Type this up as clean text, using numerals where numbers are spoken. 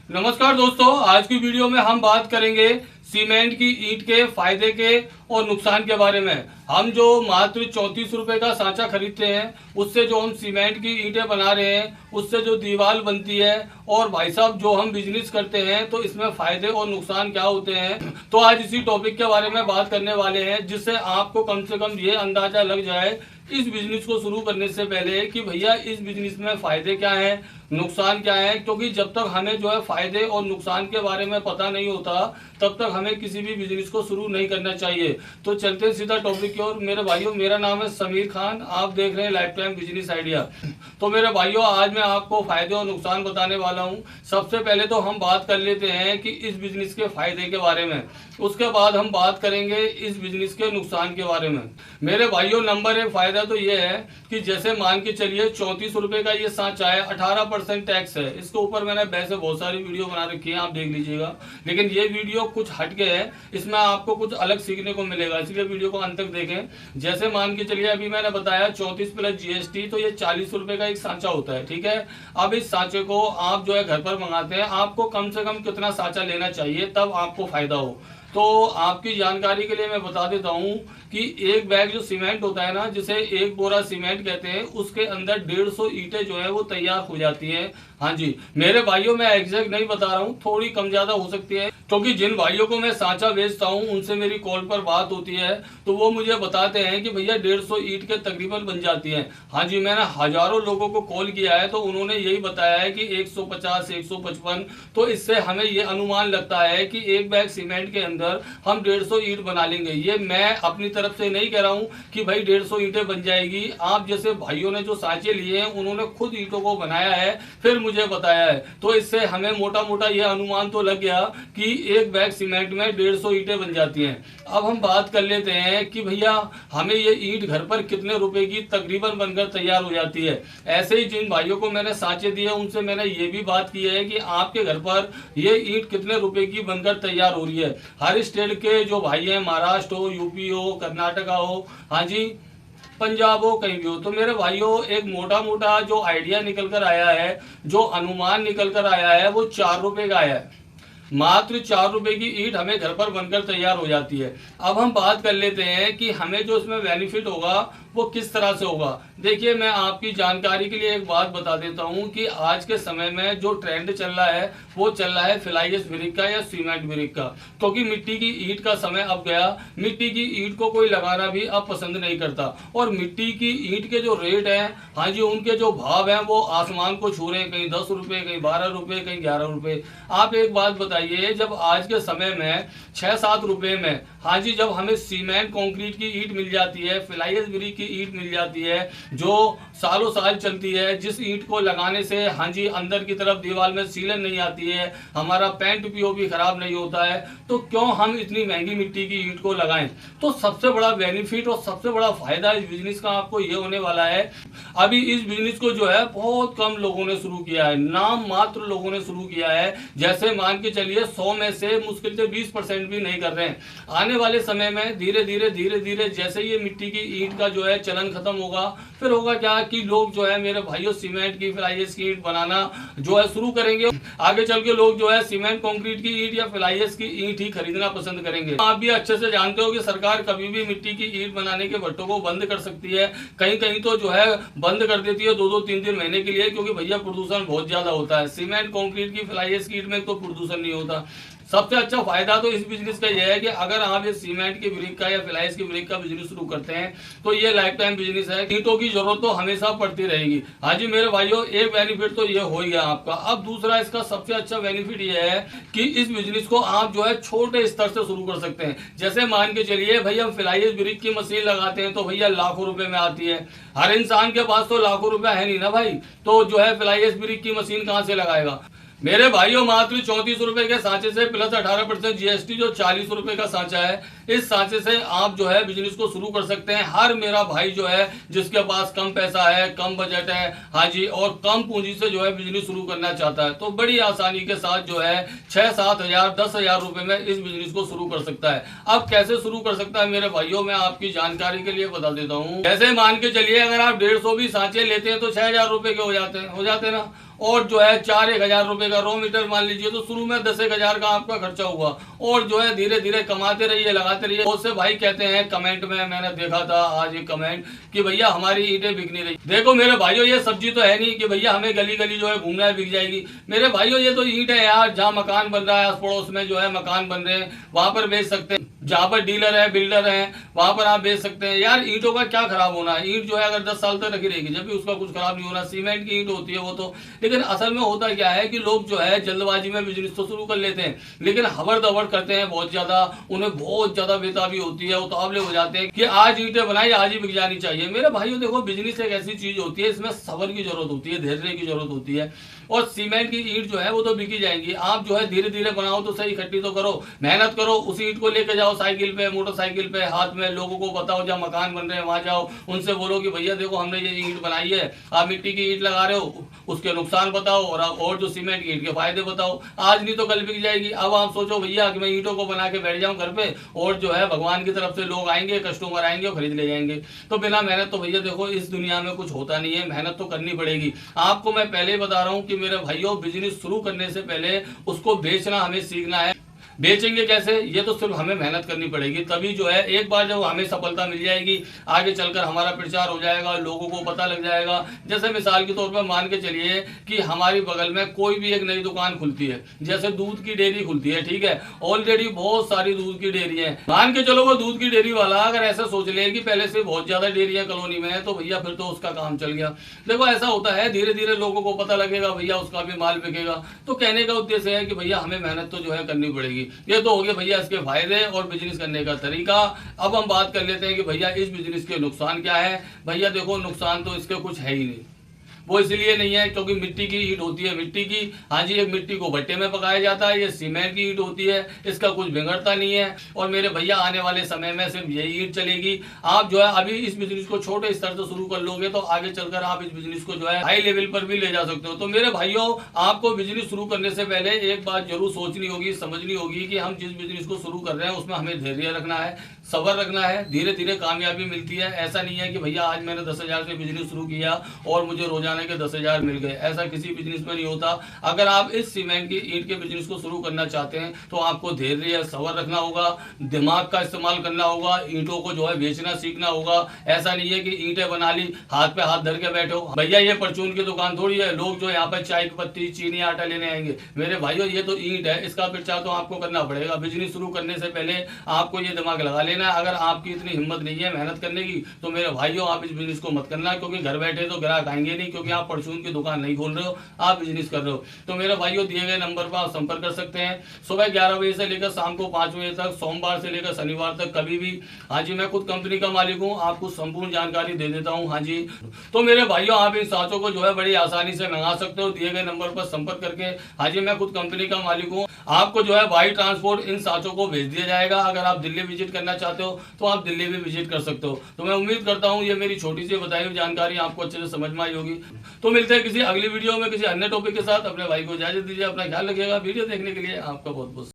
नमस्कार दोस्तों, आज की वीडियो में हम बात करेंगे सीमेंट की ईंट के फायदे के और नुकसान के बारे में। हम जो मात्र 34 रुपए का सांचा खरीदते हैं, उससे जो हम सीमेंट की ईंटें बना रहे हैं, उससे जो दीवार बनती है, और भाई साहब जो हम बिजनेस करते हैं तो इसमें फायदे और नुकसान क्या होते हैं, तो आज इसी टॉपिक के बारे में बात करने वाले हैं, जिससे आपको कम से कम ये अंदाजा लग जाए इस बिजनेस को शुरू करने से पहले कि भैया इस बिजनेस में फायदे क्या हैं, नुकसान क्या है। क्योंकि जब तक हमें जो है फायदे और नुकसान के बारे में पता नहीं होता, तब तक हमें किसी भी बिजनेस को शुरू नहीं करना चाहिए। तो चलते सीधा टॉपिक की ओर। मेरे भाइयों, मेरा नाम है समीर खान, आप देख रहे हैं लाइफ टाइम बिजनेस आइडिया। तो मेरे भाइयों, आज मैं आपको फायदे और नुकसान बताने वाला हूं। सबसे पहले तो हम बात कर लेते हैं कि इस बिजनेस के फायदे के बारे में, उसके बाद हम बात करेंगे इस बिजनेस के नुकसान के बारे में। मेरे भाइयों, नंबर एक फायदा तो ये है कि जैसे मान के चलिए 34 रुपए का ये सांचा है, 18% टैक्स है। इसके ऊपर मैंने वैसे बहुत सारी वीडियो बना रखी है, आप देख लीजिएगा, लेकिन ये वीडियो कुछ हटके है, इसमें आपको कुछ अलग सीखने को मिलेगा, इसलिए वीडियो को अंत तक देखें। जैसे मान के चलिए अभी मैंने बताया 34 प्लस जीएसटी, तो ये 40 रुपए का एक सांचा होता है, ठीक है। अब इस सांचे को आप जो है घर पर मंगाते हैं, आपको कम से कम कितना सांचा लेना चाहिए तब आपको फायदा हो। तो आपकी जानकारी के लिए मैं बता देता हूं कि एक बैग जो सीमेंट होता है ना, जिसे एक बोरा सीमेंट कहते हैं, उसके अंदर 150 ईंटें जो है वो तैयार हो जाती हैं। हाँ जी मेरे भाइयों, मैं एग्जैक्ट नहीं बता रहा हूँ, थोड़ी कम ज्यादा हो सकती है, क्योंकि जिन भाइयों को मैं सांचा बेचता हूँ उनसे मेरी कॉल पर बात होती है, तो वो मुझे बताते हैं कि भैया 150 ईंट के तकरीबन बन जाती है। हाँ जी, मैंने हजारों लोगों को कॉल किया है, तो उन्होंने यही बताया है कि 150 155। तो इससे हमें ये अनुमान लगता है कि एक बैग सीमेंट के अंदर हम 150 ईंट बना लेंगे। ये मैं अपनी तरफ से नहीं कह रहा हूँ कि भाई 150 ईंटें बन जाएगी। आप जैसे भाइयों ने जो सांचे लिए हैं, उन्होंने खुद ईंटों को बनाया है, फिर मुझे बताया है, तो इससे हमें मोटा मोटा ये अनुमान तो लग गया कि एक बैग सीमेंट में 150 ईंटें बन जाती हैं। अब हम बात कर लेते हैं कि भैया हमें ये ईंट घर पर कितने रुपए की तकरीबन बनकर तैयार हो जाती है। ऐसे ही जिन भाइयों को मैंने सांचे दिए, उनसे मैंने ये भी बात की है कि आपके घर पर ये ईंट कितने रुपए की बनकर तैयार हो रही है। हर स्टेट के जो भाई हैं, महाराष्ट्र हो, यूपी हो, कर्नाटका हो, हाँ जी, पंजाब हो, कहीं भी हो, तो मेरे भाइयों एक मोटा मोटा जो आइडिया निकल कर आया है, जो अनुमान निकल कर आया है, वो 4 रुपए का आया है। मात्र 4 रुपए की ईंट हमें घर पर बनकर तैयार हो जाती है। अब हम बात कर लेते हैं कि हमें जो इसमें बेनिफिट होगा वो किस तरह से होगा। देखिए, मैं आपकी जानकारी के लिए एक बात बता देता हूं कि आज के समय में जो ट्रेंड चल रहा है, वो चल रहा है फ्लाई ऐश ब्रिक का या सीमेंट ब्रिक का, क्योंकि मिट्टी की ईंट का समय अब गया। मिट्टी की ईंट को कोई लगाना भी अब पसंद नहीं करता, और मिट्टी की ईंट के जो रेट हैं, हाँ जी, उनके जो भाव हैं वो आसमान को छू रहे हैं, कहीं 10 रुपए, कहीं 12 रुपए, कहीं 11 रुपए। आप एक बात बताइए, जब आज के समय में 6-7 रुपए में, हाँ जी, जब हमें सीमेंट कंक्रीट की ईंट मिल जाती है, फ्लाई ऐश ब्रिक की ईंट मिल जाती है, जो सालों साल चलती है, जिस ईंट को लगाने से, हाँ जी, अंदर की तरफ दीवार में सीलन नहीं आती है, हमारा पेंट पीओपी खराब नहीं होता है, तो क्यों हम इतनी महंगी मिट्टी की ईंट को लगाएं। तो सबसे बड़ा बेनिफिट और सबसे बड़ा फायदा इस बिजनेस का आपको ये होने वाला है। अभी इस बिजनेस को जो है बहुत कम लोगों ने शुरू किया है, नाम मात्र लोगों ने शुरू किया है। जैसे मान के चलिए 100 में से मुश्किल से 20% भी नहीं कर रहे हैं। आने वाले समय में धीरे धीरे जैसे ये मिट्टी की ईंट का जो है चलन खत्म होगा, फिर होगा क्या कि लोग जो है मेरे भाइयों सीमेंट की, फ्लाई ऐश की ईंट बनाना जो है शुरू करेंगे। आगे चल के लोग जो है सीमेंट कंक्रीट की ईंट या फ्लाई ऐश की ईंट ही खरीदना पसंद करेंगे। आप भी अच्छे से जानते हो कि सरकार कभी भी मिट्टी की ईंट बनाने के भट्टों को बंद कर सकती है, कहीं कहीं तो जो है बंद कर देती है 2-2, 3-3 महीने के लिए, क्योंकि भैया प्रदूषण बहुत ज्यादा होता है। सीमेंट कंक्रीट की, फ्लाई ऐश की ईंट में तो प्रदूषण नहीं होता। सबसे अच्छा फायदा तो इस बिजनेस का यह है कि अगर आप ये सीमेंट की ब्रिक का या फ्लाई ऐश की ब्रिक का बिजनेस शुरू करते हैं, तो ये लाइफ टाइम बिजनेस है। ईंटों की जरूरत तो हमेशा पड़ती रहेगी। हाँ जी मेरे भाइयों, एक बेनिफिट तो ये हो गया आपका। अब दूसरा इसका सबसे अच्छा बेनिफिट ये है कि इस बिजनेस को आप जो है छोटे स्तर से शुरू कर सकते हैं। जैसे मान के चलिए भाई, हम फ्लाई ऐश ब्रिक की मशीन लगाते हैं तो भैया लाखों रुपए में आती है। हर इंसान के पास तो लाखों रुपया है नहीं ना भाई, तो जो है फ्लाई ऐश ब्रिक की मशीन कहां से लगाएगा। मेरे भाइयों, मात्र 34 रुपए के सांचे से प्लस 18% जीएसटी, जो 40 रुपए का सांचा है, इस सांचे से आप जो है बिजनेस को शुरू कर सकते हैं। हर मेरा भाई जो है जिसके पास कम पैसा है, कम बजट है, हाँ जी, और कम पूंजी से जो है बिजनेस शुरू करना चाहता है, तो बड़ी आसानी के साथ जो है 6-7 हजार 10 हजार रुपए में इस बिजनेस को शुरू कर सकता है। अब कैसे शुरू कर सकता है मेरे भाइयों, मैं आपकी जानकारी के लिए बता देता हूँ। जैसे मान के चलिए, अगर आप 150 भी सांचे लेते हैं तो 6,000 रुपए के हो जाते हैं ना। और जो है 4-1 हजार रुपए का रॉ मटेरियल मान लीजिए, तो शुरू में 10-1 हजार का आपका खर्चा हुआ, और जो है धीरे धीरे कमाते रहिए, लगाते रहिए। बहुत से भाई कहते हैं कमेंट में, मैंने देखा था आज एक कमेंट कि भैया हमारी ईंटें बिक नहीं रही। देखो मेरे भाइयों, ये सब्जी तो है नहीं कि भैया हमें गली गली जो है घूमना है बिक जाएगी। मेरे भाइयों ये तो ईंट है यार, जहाँ मकान बन रहा है, आस पड़ोस में जो है मकान बन रहे हैं, वहां पर बेच सकते हैं। जहाँ पर डीलर है, बिल्डर है, वहां पर आप बेच सकते हैं। यार ईंटों का क्या खराब होना है, ईंट जो है अगर 10 साल तक रखी रहेगी, जब भी उसका कुछ खराब नहीं होना। सीमेंट की ईंट होती है वो तो, लेकिन असल में होता क्या है कि लोग जो है जल्दबाजी में बिजनेस तो शुरू कर लेते हैं, लेकिन हबर दबर करते हैं बहुत ज्यादा, उन्हें बहुत ज्यादा बेताबी होती है, उतावले हो जाते हैं कि आज ईंटें बनाई, आज ही बिक जानी चाहिए। मेरे भाइयों देखो, बिजनेस एक ऐसी चीज होती है, इसमें सब्र की जरूरत होती है, धैर्य की जरूरत होती है। और सीमेंट की ईंट जो है वो तो बिकी जाएंगी, आप जो है धीरे धीरे बनाओ तो सही, इकट्ठी तो करो, मेहनत करो, उस ईंट को लेकर जाओ साइकिल पे, मोटरसाइकिल पे, हाथ में, लोगों को बताओ, जहाँ मकान बन रहे हैं वहां जाओ, उनसे बोलो कि भैया देखो हमने ये ईंट बनाई है, आप मिट्टी की ईंट लगा रहे हो, उसके नुकसान बताओ, और जो सीमेंट की ईंट के फायदे बताओ। आज नहीं तो कल बिक जाएगी। अब आप सोचो भैया कि मैं ईंटों को बना के बैठ जाऊं घर पे, और जो है भगवान की तरफ से लोग आएंगे, कस्टमर आएंगे और खरीद ले जाएंगे, तो बिना मेहनत तो भैया देखो इस दुनिया में कुछ होता नहीं है। मेहनत तो करनी पड़ेगी। आपको मैं पहले ही बता रहा हूं कि मेरे भाइयों, बिजनेस शुरू करने से पहले उसको बेचना हमें सीखना है। बेचेंगे कैसे, ये तो सिर्फ हमें मेहनत करनी पड़ेगी, तभी जो है एक बार जब हमें सफलता मिल जाएगी, आगे चलकर हमारा प्रचार हो जाएगा, लोगों को पता लग जाएगा। जैसे मिसाल के तौर पर मान के चलिए कि हमारी बगल में कोई भी एक नई दुकान खुलती है, जैसे दूध की डेयरी खुलती है, ठीक है, ऑलरेडी बहुत सारी दूध की डेयरी है, मान के चलो वो दूध की डेयरी वाला अगर ऐसा सोच ले कि पहले से बहुत ज्यादा डेयरियां कॉलोनी में है, तो भैया फिर तो उसका काम चल गया। देखो ऐसा होता है, धीरे धीरे लोगों को पता लगेगा, भैया उसका भी माल बिकेगा। तो कहने का उद्देश्य है कि भैया हमें मेहनत तो जो है करनी पड़ेगी। ये तो हो गया भैया इसके फायदे और बिजनेस करने का तरीका। अब हम बात कर लेते हैं कि भैया इस बिजनेस के नुकसान क्या है। भैया देखो, नुकसान तो इसके कुछ है ही नहीं। वो इसलिए नहीं है क्योंकि मिट्टी की ईंट होती है, मिट्टी की, हाँ जी, एक मिट्टी को भट्टे में पकाया जाता है। ये सीमेंट की ईंट होती है, इसका कुछ बिगड़ता नहीं है। और मेरे भैया आने वाले समय में सिर्फ यही ईंट चलेगी। आप जो है अभी इस बिजनेस को छोटे स्तर से शुरू कर लोगे तो आगे चलकर आप इस बिजनेस को जो है हाई लेवल पर भी ले जा सकते हो। तो मेरे भाइयों, आपको बिजनेस शुरू करने से पहले एक बात जरूर सोचनी होगी, समझनी होगी कि हम जिस बिजनेस को शुरू कर रहे हैं उसमें हमें धैर्य रखना है, सब्र रखना है। धीरे धीरे कामयाबी मिलती है। ऐसा नहीं है कि भैया आज मैंने 10,000 से बिजनेस शुरू किया और मुझे रोजाना के 10,000 मिल गए, ऐसा किसी बिजनेस में नहीं होता। अगर आप इस सीमेंट की ईंट के बिजनेस को शुरू करना चाहते हैं तो आपको धैर्य सब्र रखना होगा, दिमाग का इस्तेमाल करना होगा, ईंटों को जो है बेचना सीखना होगा। ऐसा नहीं है कि ईंटें बना ली, हाथ पे हाथ धर के बैठो। भैया ये परचून की दुकान थोड़ी है, लोग जो यहाँ पर चाय की पत्ती, चीनी, आटा लेने आएंगे। मेरे भाइयों, ये तो ईंट है, इसका प्रचार तो आपको करना पड़ेगा। बिजनेस शुरू करने से पहले आपको ये दिमाग लगा लेना है। अगर आपकी इतनी हिम्मत नहीं है मेहनत करने की तो मेरे भाइयों आप इस बिजनेस को मत करना, क्योंकि घर बैठे तो ग्राहक आएंगे नहीं, क्योंकि आप परचून की दुकान नहीं खोल रहे हो, आप बिजनेस कर रहे हो। तो मेरे भाइयों, दिए गए नंबर पर आप संपर्क कर सकते हैं। सुबह 11 बजे से लेकर शाम को 5 बजे तक, सोमवार से लेकर शनिवार तक, कभी भी। हाँ जी, मैं खुद कंपनी का मालिक हूँ, आपको संपूर्ण जानकारी दे देता हूँ। हाँ जी, तो मेरे भाइयों, आप इन सांचों को जो है बड़ी आसानी से मंगा सकते हो दिए गए नंबर पर संपर्क करके। हाँ जी, मैं खुद कंपनी का मालिक हूँ। आपको जो है बाई ट्रांसपोर्ट इन सांचों को भेज दिया जाएगा। अगर आप दिल्ली विजिट करना चाहते हो तो आप दिल्ली भी विजिट कर सकते हो। तो मैं उम्मीद करता हूँ ये मेरी छोटी सी बताई हुई जानकारी आपको अच्छे से समझ में आई होगी। तो मिलते हैं किसी अगली वीडियो में किसी अन्य टॉपिक के साथ। अपने भाई को इजाजत दीजिए, अपना ख्याल रखिएगा। वीडियो देखने के लिए आपका बहुत बहुत